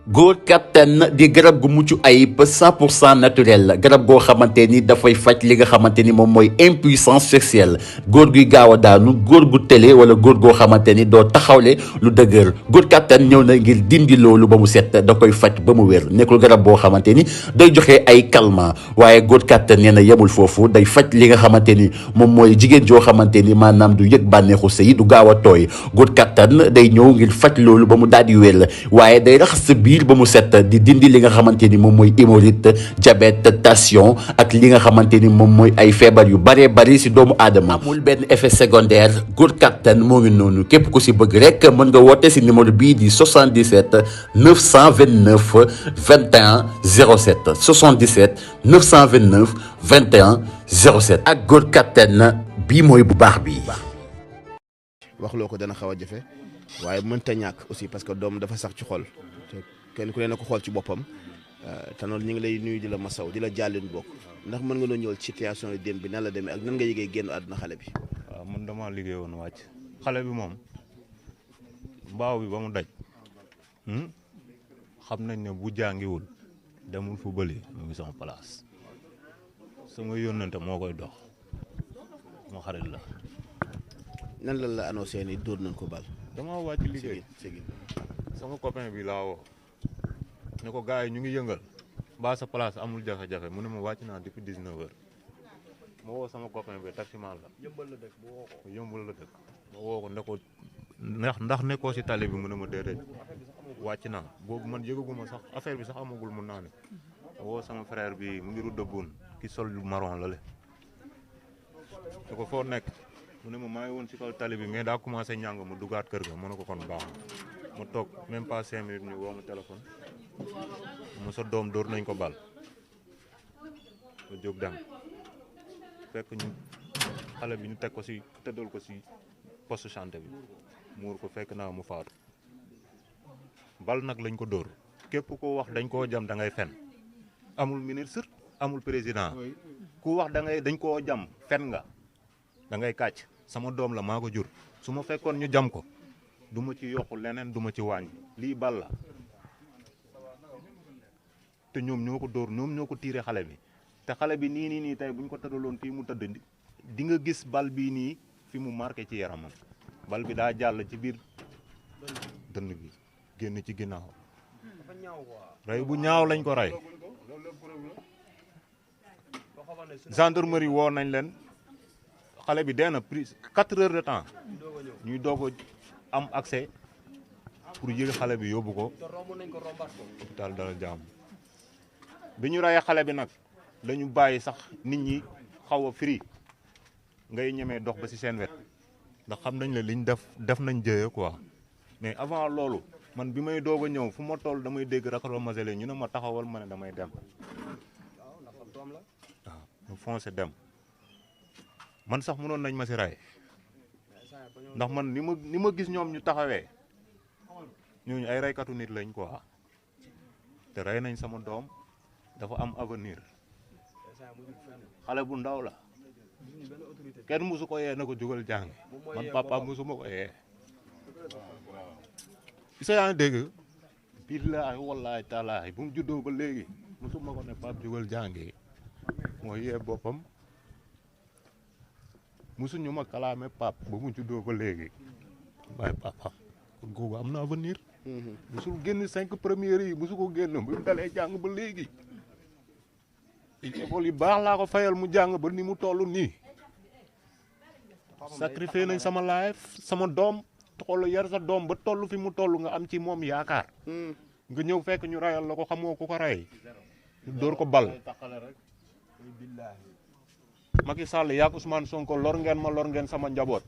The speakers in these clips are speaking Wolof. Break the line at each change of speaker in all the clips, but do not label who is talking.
góor kattan di garab gu mucc ayib 100% naturel garab goo xamante ni dafay faj li nga xamante ni moom mooy impuissance sexuelle góor guy gaaw a daanu góor gu tële wala góor goo xamante ni doo taxawle lu dëgër góor kattan ñëw na ngir dindi loolu ba mu set da koy faj ba mu wér nekkul garab boo xamante ni day joxe ay calmant waaye góor kattan nee na yemul foofu day faj li nga xamante ni moom mooy jigéen joo xamante ni maanaam du yëg bànneexu sëy du gaaw a tooy góor kattan day ñëw ngir faj loolu ba mu daal di wér waaye day raxas sa biir ba mu set di dindi li nga xamante ni moom mooy hémorroïde diabète tension ak li nga xamante ni moom mooy ay feebar yu bëree bëri si doomu aadama amul benn effet secondaire góor kattan moo ngi noonu képp ku si bëgg rek mën nga woote si numéro bii di 77 929 21 07 77 929 21 07 ak góor kattan bii mooy bu baax bi.
waxloo ko dana xaw a jafe waaye mënta ñàkk aussi parce que doom dafa sax ci xol te kenn ku ne na ko xool ci boppam te noonu ñu ngi lay nuyu di la masaw di la jàllin bokk ndax mën nga noo ñëwal situation yi démb bi nan la demee ak nan nga yëgee génn àdduna xale bi.
waaw man damaa liggéey woon wàcc xale bi moom mbaaw bi ba mu daj xam nañ ne bu jàngiwul demul fu bëli mu ngi sama place sama yónnante moo koy dox ma xarit la.
nan la la annoncé ni dóor nañ ko bal.
damaa wàcc liggéey sama copain bi laa woo ne ko gars yi ñu ngi yëngal ba sa place amul jafe-jafe mu ne ma wàcc naa depuis 19 heures ma woo sama copain bi taximan la yëmbal la dëkk ma woo ko ne ko ndax nekkoo si tali bi mu ne ma déedéet wàcc naa boobu man yëgaguma sax affaire bi sax amagul mun naa ne ma woo sama frère bi mu ngi rudda buun ki sol lu marron la le ne ko foo nekk mu ne ma maa ngi woon si kaw tali bi mais daa commencé ñàng mu dugaat kër ga mu ne ko kon baax na ma toog même pas 5 minutes ñu woo ma téléphone mu sa doom dóor nañ ko bal ma jóg dem fekk ñu xale bi ñu teg ko si tëddal ko si poste santé bi muur ko fekk naa mu faatu bal nag lañ ko dóor képp ko wax dañ koo jam da ngay fen amul ministre amul président ku wax dañ koo jam fen nga da ngay kàcc sama doom la maa ko jur su ma fekkoon ñu jam ko du ma ci yokku leneen du ma ci wàññi lii bal la te ñoom ñoo ko dóor ñoom ñoo ko tiire xale bi te xale bi nii tey bu ñu ko tëddaloon fii mu tëdd di nga gis bal bii nii fi mu marqué ci yaramam bal bi daa jàll ci biir dënn bi génn ci ginnaaw rey bu ñaaw lañ ko rey gendarmerie woo nañ leen xale bi dee na pris 4 heures de temps ñuy doog a am accès pour yëg xale bi yóbbu ko hôpital Dalal Jàmm bi ñu reyee xale bi nag lañu bàyyi sax nit ñi xaw a firi ngay ñemee dox ba ci seen wet ndax xam nañ la liñ def nañ jëye quoi mais avant loolu man bi may doog a ñëw fu ma toll damay dégg rakalo masele ñu ne ma taxawal ma ne damay dem waaw mu foncé dem man sax mënoon nañ ma si ray ndax man ni ma gis ñoom ñu taxawee ñooñu ay raykatu nit lañ quoi te rey nañ sama doom dafa am avenir xale bu ndaw la kenn musu ko yee na ko jógal jàng man papa musuma ko yee isa yaa ngi dégg billaahi wallaahi taalaahi bu mu juddoo ba léegi musuma ko ne pap jógal jàngi mooy yee boppam musuñu ma kalaame pap ba mu juddoo ba léegi waaye papa kon googu am na avenir musul génn 5 premières yi musu ko génn bu mu dalee jàng ba léegi école yi baax laa ko fayal mu jàng ba ni mu toll nii sacrifié nañ sama life sama doom toll yar sa doom ba toll fi mu toll nga am ci moom yaakaar nga ñëw fekk ñu rayal la ko xamoo ku ko rey ñu dóor ko bal Macky Sall yaak Ousmane Sonko lor ngeen sama njaboot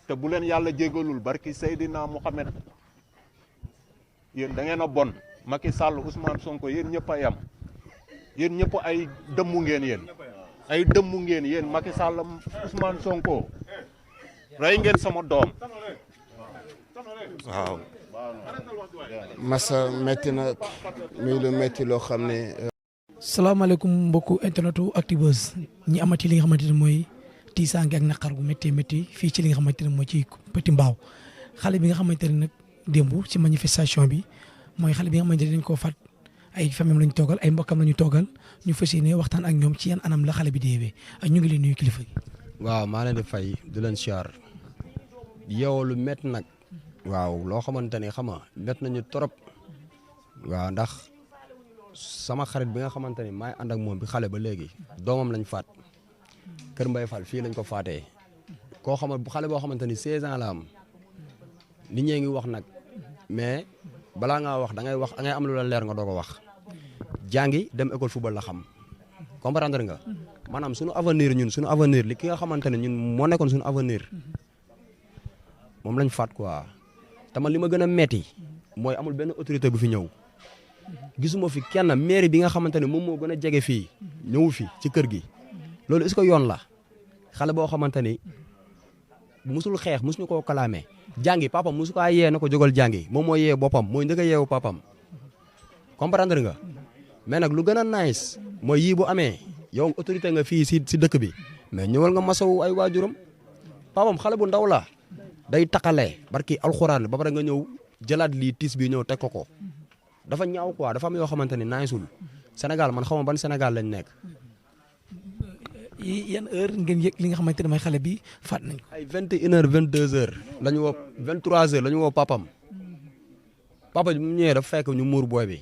te bu leen yàlla jégalul barki Seydina Mohamed yéen da ngeen a bon Macky Sall Ousmane Sonko yéen ñëpp a yam yéen ñëpp ay dëmmu ngeen yéen Macky Sall Ousmane Sonko rey ngeen sama doom waaw.
Massa metti na muy lu metti loo xam ne.
salaamaaleykum mbokku internetu Actubuzz ñi amati li nga xamante ne mooy tiisaange ak naqar gu métti fii ci li nga xamante ne mooy ci Petit Mbao xale bi nga xamante ne nag démb ci manifestation bi mooy xale bi nga xamante ne dañ koo faat ay famille lañ toogal ay mbokkam lañu toogal ñu fas yéene waxtaan ak ñoom ci yan anam la xale bi deewee ñu ngi leen nuyu kilifa gi.
waaw maa leen di fay di leen siyaar yow lu métti nag waaw loo xamante ni xam nga métti nañu trop waaw ndax sama xarit bi nga xamante ni maay ànd ak moom bi xale ba léegi doomam lañ faat Kër Mbaye Fall fii lañ ko faatee koo xamal xale boo xamante ni 16 ans la am nit ñee ngi wax nag mais balaa ngaa wax da ngay wax da ngay am lu la leer nga doog a wax jàngi dem école football la xam comprendre nga maanaam suñu avenir ñun suñu avenir li ki nga xamante ne ñun moo nekkoon suñu avenir moom lañ faat quoi te man li ma gën a metti mooy amul benn autorité bu fi ñëw gisuma fi kenn mairie bi nga xamante ne moom moo gën a jege fii ñëwu fi ci kër gi loolu est-ce que yoon la xale boo xamante ni musul xeex musuñu koo kalaamee jàngi papam musu kaa yee na ko jógal jàngi moom moo yee boppam mooy njëkk a yeewu papam comprendre nga mais nag lu gën a nice mooy yii bu amee yow autorité nga fii si dëkk bi mais ñëwal nga masawu ay waajuram papam xale bu ndaw la day taqalee barki alxuraan ba pare nga ñëw jëlaat lii tiis bi ñëw teg ko dafa ñaaw quoi dafa am yoo xamante ni niceul Sénégal man xaw ma ban Sénégal lañ nekk.
yan heure ngeen yëg li nga xamante ne mooy xale bi faat nañ ko.
ay 21h 22h la ñu woo 23h la ñu woo papam papa bi mu ñëwee dafa fekk ñu muur booy bi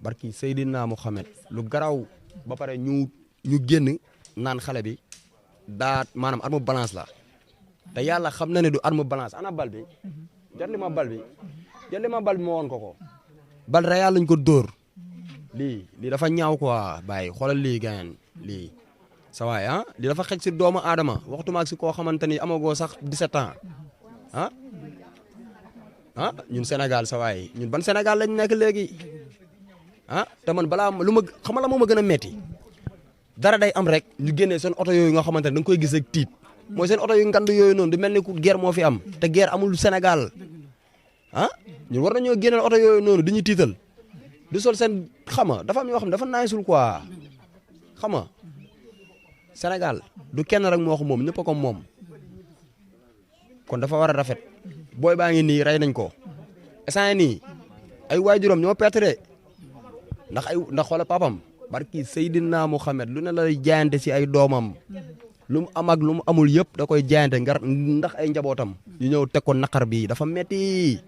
barki Seydina Mohamed lu garaw ba pare ñu génn naan xale bi daa maanaam arme balance la te yàlla xam na ne du arme balance ana bal bi jot li ma bal bi ma woon ko bal réel lañ ko dóor lii dafa ñaaw quoi bàyyi xoolal lii gayen lii sa waay li dafa xej si doomu aadama waxtuma ak si koo xamante ni amagoo sax 17 ans ñun Sénégal sa waay ñun ban Sénégal lañ nekk léegi te man balaa lu ma xamal la moo ma gën a metti dara day am rek ñu génnee seen oto yooyu nga xamante ne da nga koy gis ak tiit mooy seen oto yu ngand yooyu noonu di mel ni ku guerre moo fi am te guerre amul Sénégal ñun war nañoo génneel oto yooyu noonu di ñu tiital di sol seen xama dafa am yoo xam ne dafa naaysul quoi xama Sénégal du kenn rek moo ko moom ñëpp a ko moom kon dafa war a rafet booy baa ngi nii rey nañ ko instant nii ay waajuram ñoo perte ndax xoolal papam barki Seydina Mohamed lu ne la jaayante si ay doomam lu mu am ak lu mu amul yëpp da koy jaayante ndax ay njabootam ñu ñëw teg ko naqar bi dafa metti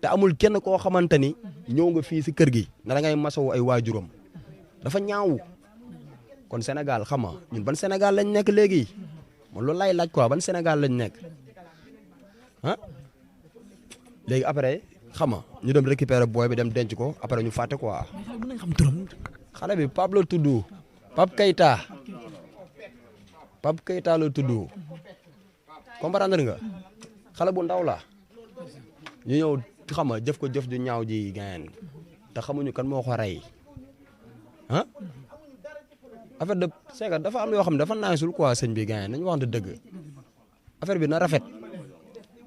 te amul kenn koo xamante ni ñëw nga fii si kër gi na da ngay masawu ay waajuram dafa ñaaw kon Sénégal xam nga ñun ban Sénégal lañ nekk léegi man loolu lay laaj quoi ban Sénégal lañ nekk léegi après xam nga ñu dem récupérer booy bi dem denc ko après ñu fàtte quoi.
mën nañ xam turam.
xale bi Pape la tudd Pape Keita la tudd comprendre nga xale bu ndaw la ñu ñëw xam nga jëf ko jëf ju ñaaw ji gayen te xamuñu kan moo ko rey affaire de c'est que dafa am yoo xam ne dafa nice quoi sëñ bi gayen nañu waxante dëgg affaire bi na rafet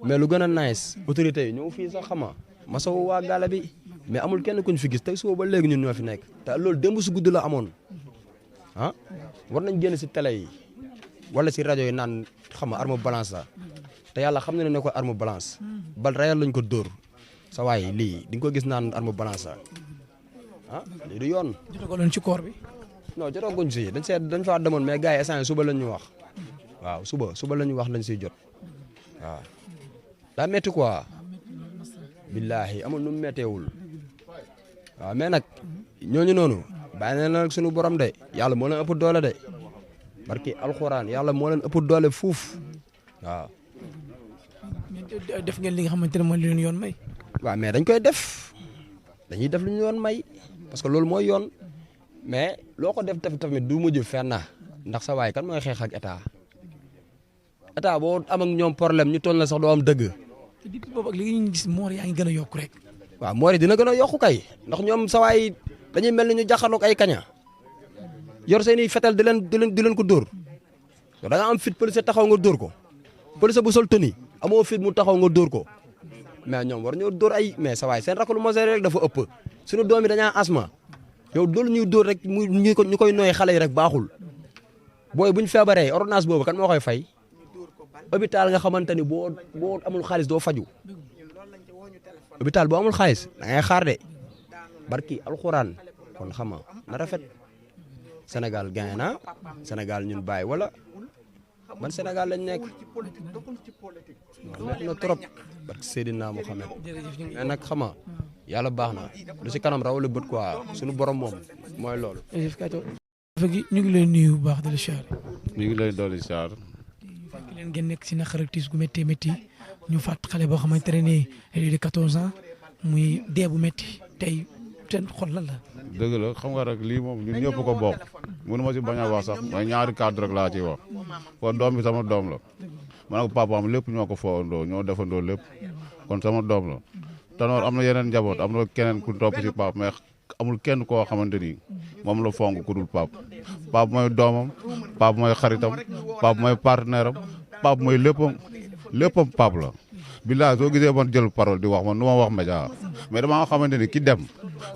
mais lu gën a nice autorité yi ñëw fii sax xama masawu waa gàlla bi mais amul kenn kuñ fi gis tey suba ba léegi ñun ñoo fi nekk te loolu démb su guddi la amoon war nañ génn si télé yi wala si rajo yi naan xam nga arme balance la te yàlla xam na ne ko arme balance bal réel lañ ko dóor sa waay lii di nga ko gis naan arme balance la lii du yoon.
jotagoo leen ci koor bi.
non jotaguñ si dañ fa demoon mais gars yi instant suba lañ ñu wax waaw suba la ñu wax lañ siy jot waaw daa métti quoi billaahi amul nu mu métteewul waaw mais nag ñooñu noonu bàyyi na nag suñu borom de yàlla moo leen ëpp doole de barki alxuraan yàlla moo leen ëpp doole fuuf waaw.
def ngeen li nga xamante ne mooy li leen yoon may.
waaw mais dañ koy def dañuy def lu ñu yoon may parce que loolu mooy yoon mais loo ko def tamit du mujj fenn ndax sa waay kan mooy xeex ak état boo am ak ñoom problème ñu toll na sax doo am dëgg.
te depuis boobu ak léegi ñu gis moor yaa ngi gën a yokku rek.
waaw moor yi dina gën a yokku kay ndax ñoom sa waay dañuy mel ni ñu jaxaloog ay kaña yor seen i fetal di leen ko dóor da nga am fit police taxaw nga dóor ko police bu sol tëni amoo fit mu taxaw nga dóor ko mais ñoom war ñoo dóor ay mais sa waay seen rakalu mosé rek dafa ëpp suñu doom yi dañaa asma yow doolu ñuy dóor rek ñu koy nooy xale yi rek baaxul booy buñ feebaree ordonnance boobu kan moo koy fay hôpital nga xamante ni boo amul xaalis doo faju hôpital bu amul xaalis da ngay xaar de barki alxuraan kon xam nga na rafet Sénégal gagne na Sénégal ñun bàyyi wala man Sénégal lañ nekk waaw na trop barki Seydina Mohamed mais nag xam nga yàlla baax na lu si kanam rawale bët quoi suñu borom moom mooy loolu.
ñu ngi leen nuyu bu baax di la siyaar.
ñu ngi lay dolli siyaar.
fekk leen ngeen nekk si naqar ak tiis gu métti métti ñu fàtt xale boo xamante ne nii il de 14 ans muy dee bu métti tey seen xol lan la.
dëgg la xam nga rek lii moom ñun ñëpp ko bokk mënu ma si bañ a wax sax mooy ñaari cadre rek laa ciy wax kon doom bi sama doom la man ak papaam lépp ñoo ko foowandoo ñoo defandoo lépp kon sama doom la Tanor am na yeneen njaboot am na keneen ku topp si pap mais amul kenn koo xamante ni moom la fonk ku dul pap pap mooy doomam pap mooy xaritam pap mooy partenaire am pap mooy léppam pap la billaay soo gisee man jël parole di wax man du ma wax média mais damaa xamante ni ki dem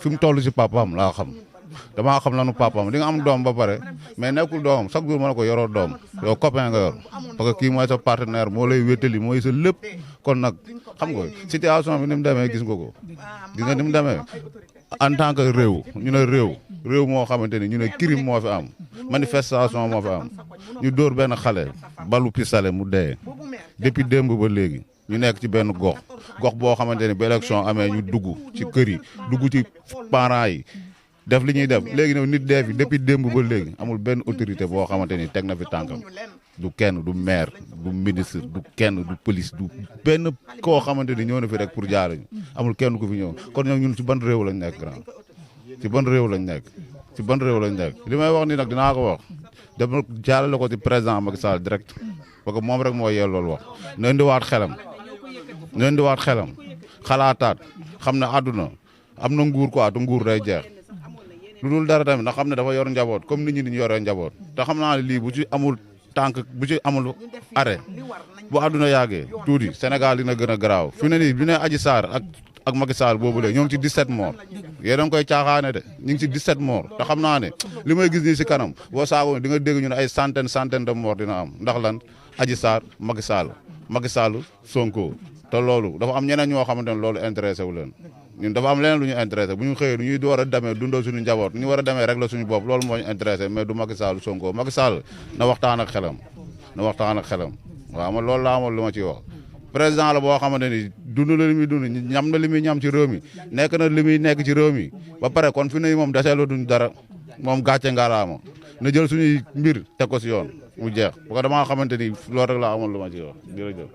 fi mu toll si papaam laa xam damaa xam lanu papaam di nga am doom ba pare mais nekkul doomam chaque jour ma ne ko yoroo doom yow copain nga yor parce que kii mooy sa partenaire moo lay wéttali mooy sa lépp kon nag xam nga situation bi ni mu demee gis nga ko gis nga ni mu demee en tant que réew ñu ne réew moo xamante ni ñu ne crime moo fi am manifestation moo fi am ñu dóor benn xale balu pistolet mu dee depuis démb ba léegi ñu nekk ci benn gox boo xamante ni ba élection amee ñu dugg ci kër yi dugg ci parents yi def li ñuy def léegi nag nit dee fi depuis démb ba léegi amul benn autorité boo xamante ni teg na fi tànkam du kenn du maire du ministre du kenn du police du benn koo xamante ni ñëw na fi rek pour jaarañu amul kenn ku fi ñëw kon ñun ci ban réew lañ nekk grand ci ban réew lañ nekk li may wax ni nag dinaa ko wax dama jaarale ko ci président Macky Sall direct parce que moom rek moo yee loolu wax na indiwaat xelam xalaataat xam ne àdduna am na nguur quoi te nguur day jeex lu dul dara tamit ndax xam ne dafa yor njaboot comme nit ñi di ñu yoree njaboot te xam naa ne lii bu ci amul tànk bu ci amul arrêt bu àdduna yàggee tuuti Sénégal dina gën a garaaw fi ne nii bi ne Adji Sarr ak Macky Sall boobu léegi ñoo ngi ci 17 morts yéen a ngi koy caaxaane de ñu ngi ci 17 morts te xam naa ne li may gis nii si kanam boo saagoo di nga dégg ñu ne ay centaine de morts dina am ndax lan Adji Sarr Macky Sall Sonko te loolu dafa am ñeneen ñoo xamante ne loolu intéressé wu leen ñun dafa am leneen lu ñu intéressé bu ñu xëyee du ñuy war a demee dundal suñu njaboot ñu war a demee rek la suñu bopp loolu moo ñu intéressé mais du Macky Sall Sonko Macky Sall na waxtaan ak xelam waaw man loolu laa amoon lu ma ciy wax président la boo xamante ni dund na li muy dund ñam na li muy ñam ci réew mi nekk na li muy nekk ci réew mi ba pare kon fi ne moom deseelu duñ dara moom gàcce ngalaama na jël suñuy mbir teg ko si yoon mu jeex parce que damaa xamante ni loolu rek laa amoon lu ma ciy wax jërëjëf